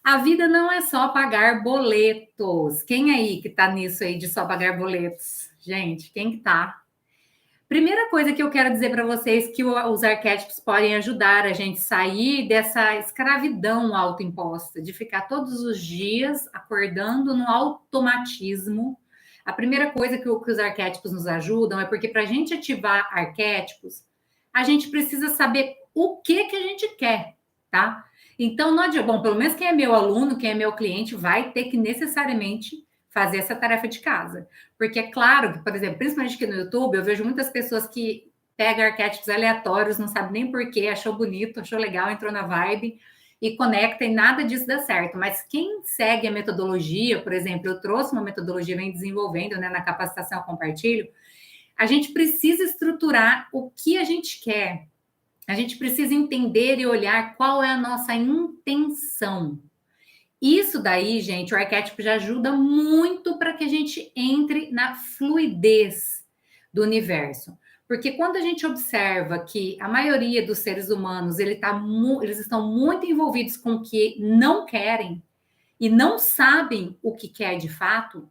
A vida não é só pagar boletos. Quem aí que tá nisso aí de só pagar boletos? Gente, quem que tá? Primeira coisa que eu quero dizer para vocês que os arquétipos podem ajudar a gente sair dessa escravidão autoimposta, de ficar todos os dias acordando no automatismo. A primeira coisa que os arquétipos nos ajudam é porque para a gente ativar arquétipos, a gente precisa saber o que a gente quer, tá? Então, não adianta, bom, pelo menos quem é meu aluno, quem é meu cliente, vai ter que necessariamente fazer essa tarefa de casa. Porque é claro que, por exemplo, principalmente aqui no YouTube, eu vejo muitas pessoas que pegam arquétipos aleatórios, não sabe nem porquê, achou bonito, achou legal, entrou na vibe e conecta e nada disso dá certo. Mas quem segue a metodologia, por exemplo, eu trouxe uma metodologia, vem desenvolvendo, né, na capacitação eu compartilho, a gente precisa estruturar o que a gente quer. A gente precisa entender e olhar qual é a nossa intenção. Isso daí, gente, o arquétipo já ajuda muito para que a gente entre na fluidez do universo. Porque quando a gente observa que a maioria dos seres humanos eles estão muito envolvidos com o que não querem e não sabem o que quer de fato,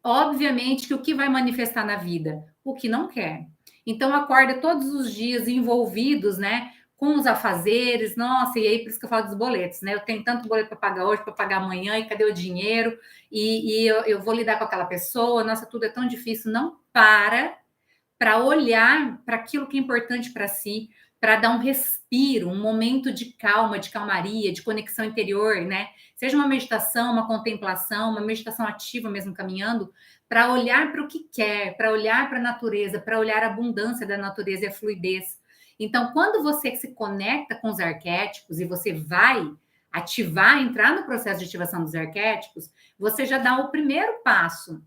obviamente que o que vai manifestar na vida? O que não quer. Então, acorda todos os dias envolvidos, né? Com os afazeres, nossa, e aí por isso que eu falo dos boletos, né? Eu tenho tanto boleto para pagar hoje, para pagar amanhã, e cadê o dinheiro? E eu vou lidar com aquela pessoa, nossa, tudo é tão difícil. Não para olhar para aquilo que é importante para si, para dar um respiro, um momento de calma, de calmaria, de conexão interior, né? Seja uma meditação, uma contemplação, uma meditação ativa mesmo caminhando, para olhar para o que quer, para olhar para a natureza, para olhar a abundância da natureza e a fluidez. Então, quando você se conecta com os arquétipos e você vai ativar, entrar no processo de ativação dos arquétipos, você já dá o primeiro passo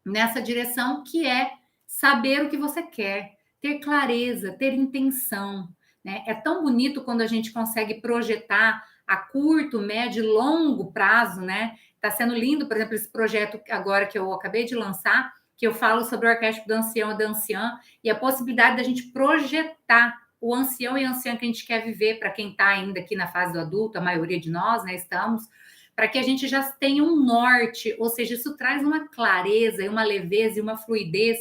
nessa direção, que é saber o que você quer, ter clareza, ter intenção, né? É tão bonito quando a gente consegue projetar a curto, médio e longo prazo, né? Tá sendo lindo, por exemplo, esse projeto agora que eu acabei de lançar, que eu falo sobre o arquétipo do ancião e da anciã, e a possibilidade da gente projetar o ancião e a anciã que a gente quer viver, para quem está ainda aqui na fase do adulto, a maioria de nós, né, estamos, para que a gente já tenha um norte, ou seja, isso traz uma clareza, uma leveza e uma fluidez,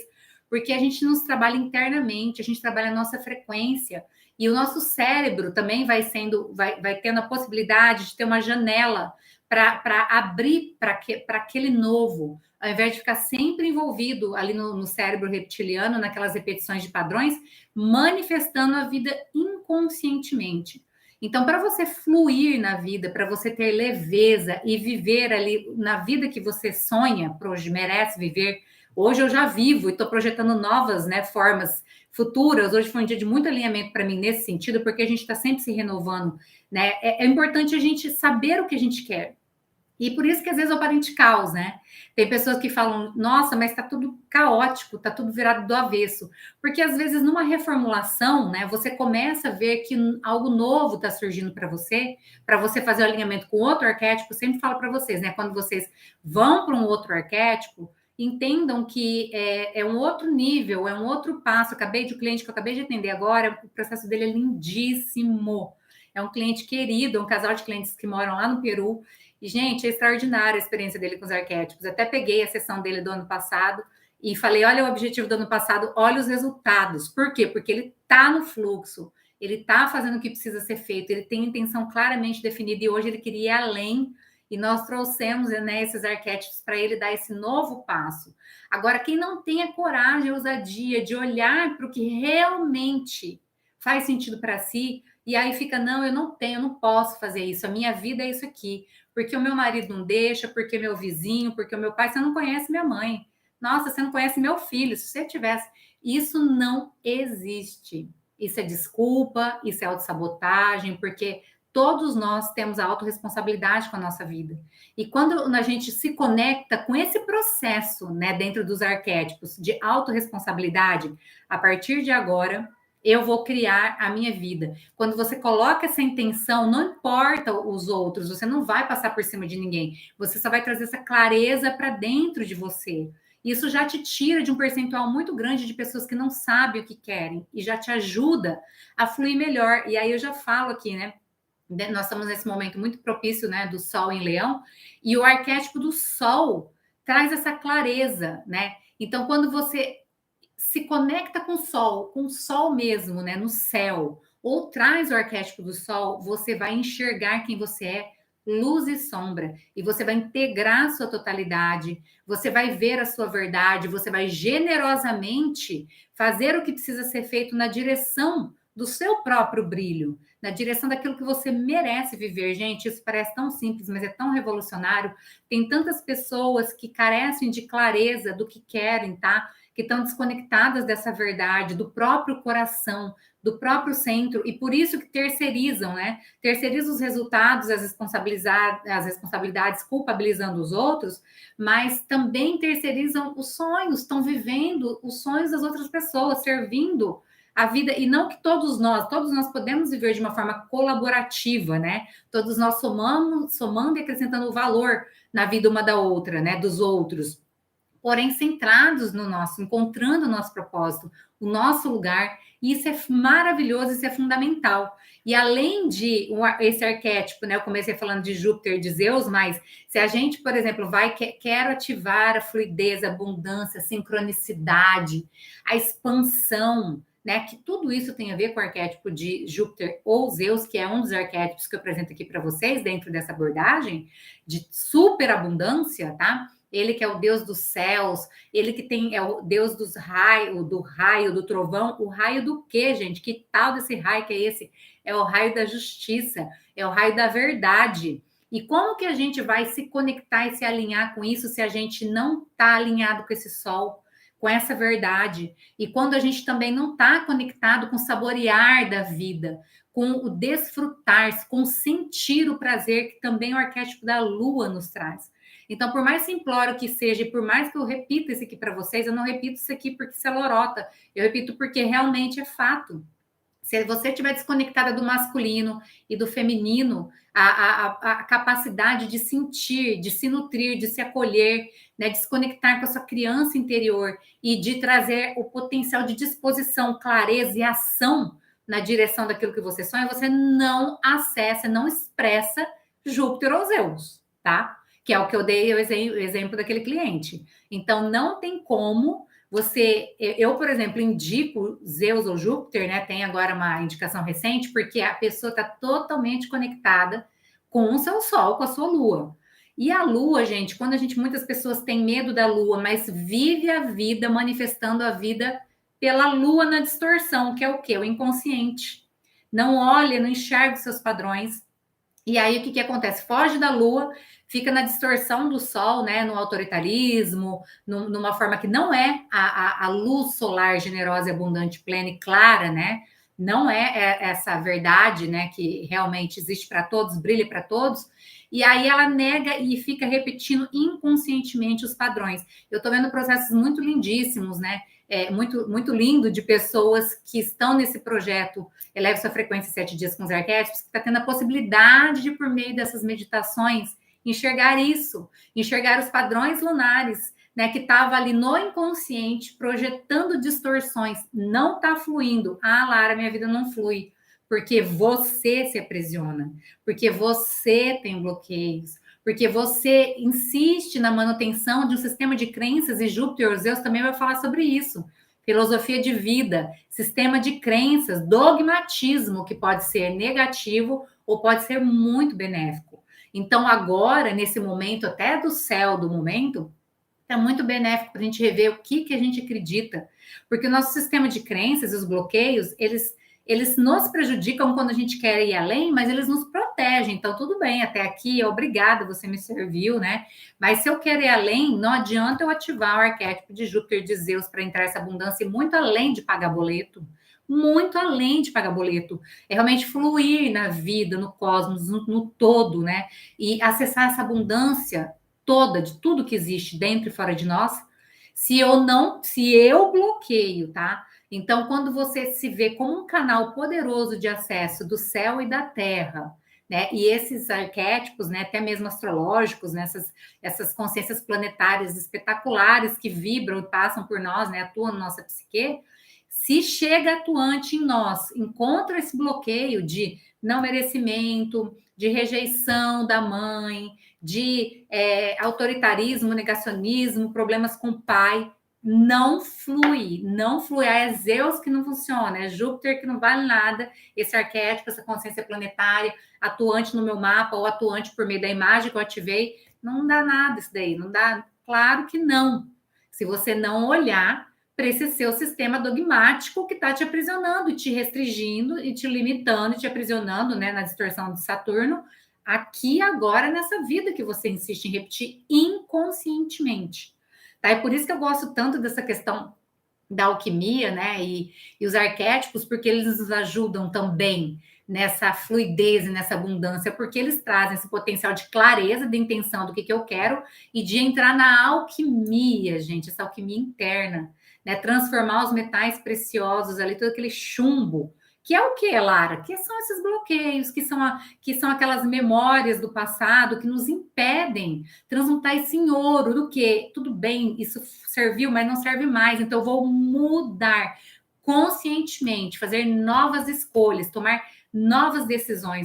porque a gente nos trabalha internamente, a gente trabalha a nossa frequência, e o nosso cérebro também vai tendo a possibilidade de ter uma janela para abrir para aquele novo, ao invés de ficar sempre envolvido ali no cérebro reptiliano, naquelas repetições de padrões, manifestando a vida inconscientemente. Então, para você fluir na vida, para você ter leveza e viver ali na vida que você sonha, merece viver. Hoje eu já vivo e estou projetando novas, né, formas futuras. Hoje foi um dia de muito alinhamento para mim nesse sentido, porque a gente está sempre se renovando, né? É importante a gente saber o que a gente quer. E por isso que às vezes é o aparente caos, né? Tem pessoas que falam, nossa, mas está tudo caótico, está tudo virado do avesso. Porque às vezes numa reformulação, né, você começa a ver que algo novo está surgindo para você fazer o alinhamento com outro arquétipo. Sempre falo para vocês, né? Quando vocês vão para um outro arquétipo, entendam que é um outro nível, é um outro passo. O cliente que eu acabei de atender agora, o processo dele é lindíssimo. É um cliente querido, um casal de clientes que moram lá no Peru. E, gente, é extraordinária a experiência dele com os arquétipos. Até peguei a sessão dele do ano passado e falei, olha o objetivo do ano passado, olha os resultados. Por quê? Porque ele está no fluxo, ele está fazendo o que precisa ser feito, ele tem intenção claramente definida e hoje ele queria ir além e nós trouxemos, né, esses arquétipos para ele dar esse novo passo. Agora, quem não tem a coragem, a ousadia de olhar para o que realmente faz sentido para si, e aí fica, não, eu não tenho, eu não posso fazer isso, a minha vida é isso aqui, porque o meu marido não deixa, porque meu vizinho, porque o meu pai, você não conhece minha mãe, nossa, você não conhece meu filho, se você tivesse, isso não existe, isso é desculpa, isso é autossabotagem, porque todos nós temos a autorresponsabilidade com a nossa vida. E quando a gente se conecta com esse processo, né, dentro dos arquétipos de autorresponsabilidade, a partir de agora, eu vou criar a minha vida. Quando você coloca essa intenção, não importa os outros, você não vai passar por cima de ninguém. Você só vai trazer essa clareza para dentro de você. Isso já te tira de um percentual muito grande de pessoas que não sabem o que querem e já te ajuda a fluir melhor. E aí eu já falo aqui, né? nós estamos nesse momento muito propício, né, do Sol em Leão, e o arquétipo do Sol traz essa clareza, né? Então, quando você se conecta com o Sol mesmo, né, no céu, ou traz o arquétipo do Sol, você vai enxergar quem você é, luz e sombra, e você vai integrar a sua totalidade, você vai ver a sua verdade, você vai generosamente fazer o que precisa ser feito na direção do seu próprio brilho, na direção daquilo que você merece viver. Gente, isso parece tão simples, mas é tão revolucionário. Tem tantas pessoas que carecem de clareza do que querem, tá? Que estão desconectadas dessa verdade, do próprio coração, do próprio centro, e por isso que terceirizam, né? Terceirizam os resultados, as responsabilidades, culpabilizando os outros, mas também terceirizam os sonhos, estão vivendo os sonhos das outras pessoas, servindo a vida, e não que todos nós podemos viver de uma forma colaborativa, né? Todos nós somando e acrescentando valor na vida uma da outra, né? Dos outros, porém centrados no nosso, encontrando o nosso propósito, o nosso lugar, e isso é maravilhoso, isso é fundamental. E além de esse arquétipo, né, eu comecei falando de Júpiter, de Zeus, mas se a gente, por exemplo, quero ativar a fluidez, a abundância, a sincronicidade, a expansão, né, que tudo isso tem a ver com o arquétipo de Júpiter ou Zeus, que é um dos arquétipos que eu apresento aqui para vocês dentro dessa abordagem de superabundância, tá? Ele que é o Deus dos céus, ele que é o Deus dos raios, do raio, do trovão. O raio do quê, gente? Que tal desse raio que é esse? É o raio da justiça, é o raio da verdade. E como que a gente vai se conectar e se alinhar com isso se a gente não está alinhado com esse sol, com essa verdade? E quando a gente também não está conectado com o saborear da vida, com o desfrutar, com sentir o prazer que também o arquétipo da lua nos traz. Então, por mais simplório que seja, e por mais que eu repita isso aqui para vocês, eu não repito isso aqui porque isso é lorota, eu repito porque realmente é fato. Se você estiver desconectada do masculino e do feminino, a capacidade de sentir, de se nutrir, de se acolher, né, de se conectar com a sua criança interior e de trazer o potencial de disposição, clareza e ação na direção daquilo que você sonha, você não acessa, não expressa Júpiter ou Zeus, tá? Que é o que eu dei o exemplo daquele cliente. Então, não tem como eu, por exemplo, indico Zeus ou Júpiter, né? Tem agora uma indicação recente, porque a pessoa está totalmente conectada com o seu Sol, com a sua Lua. E a Lua, gente, muitas pessoas têm medo da Lua, mas vive a vida manifestando a vida pela Lua na distorção, que é o quê? O inconsciente. Não olha, não enxerga os seus padrões. E aí, o que acontece? Foge da Lua, fica na distorção do Sol, né? No autoritarismo, numa forma que não é a luz solar generosa, abundante, plena e clara, né? Não é essa verdade, né? Que realmente existe para todos, brilha para todos. E aí ela nega e fica repetindo inconscientemente os padrões. Eu estou vendo processos muito lindíssimos, né? Muito, muito lindo de pessoas que estão nesse projeto Eleve Sua Frequência 7 Dias com os Arquétipos, que está tendo a possibilidade de, por meio dessas meditações, enxergar isso, enxergar os padrões lunares, né, que estava ali no inconsciente, projetando distorções, não está fluindo. Ah, Lara, minha vida não flui, porque você se aprisiona, porque você tem bloqueios, porque você insiste na manutenção de um sistema de crenças, e Júpiter, Zeus também vai falar sobre isso. Filosofia de vida, sistema de crenças, dogmatismo, que pode ser negativo ou pode ser muito benéfico. Então, agora, nesse momento, até do céu do momento, é muito benéfico para a gente rever o que a gente acredita. Porque o nosso sistema de crenças e os bloqueios, eles nos prejudicam quando a gente quer ir além, mas eles nos protegem. Então, tudo bem, até aqui, obrigada, você me serviu, né? Mas se eu quero ir além, não adianta eu ativar o arquétipo de Júpiter, de Zeus, para entrar essa abundância, e muito além de pagar boleto. Muito além de pagar boleto. É realmente fluir na vida, no cosmos, no todo, né? E acessar essa abundância toda, de tudo que existe dentro e fora de nós, se eu bloqueio, tá? Então, quando você se vê como um canal poderoso de acesso do céu e da terra, né? E esses arquétipos, né, até mesmo astrológicos, né, essas consciências planetárias espetaculares que vibram e passam por nós, né, atuam na nossa psique, se chega atuante em nós, encontra esse bloqueio de não merecimento, de rejeição da mãe, de autoritarismo, negacionismo, problemas com o pai. Não flui, não flui. É Zeus que não funciona, é Júpiter que não vale nada. Esse arquétipo, essa consciência planetária, atuante no meu mapa ou atuante por meio da imagem que eu ativei, não dá nada isso daí, não dá. Claro que não. Se você não olhar para esse seu sistema dogmático que está te aprisionando e te restringindo e te limitando e te aprisionando, né, na distorção de Saturno, aqui agora nessa vida que você insiste em repetir inconscientemente. Tá? É por isso que eu gosto tanto dessa questão da alquimia, né, e os arquétipos, porque eles nos ajudam também nessa fluidez e nessa abundância, porque eles trazem esse potencial de clareza, de intenção do que eu quero e de entrar na alquimia, gente, essa alquimia interna, né, transformar os metais preciosos ali, todo aquele chumbo, que é o que, Lara? Que são esses bloqueios, que são aquelas memórias do passado que nos impedem transmutar isso em ouro, do que? Tudo bem, isso serviu, mas não serve mais, então eu vou mudar conscientemente, fazer novas escolhas, tomar novas decisões.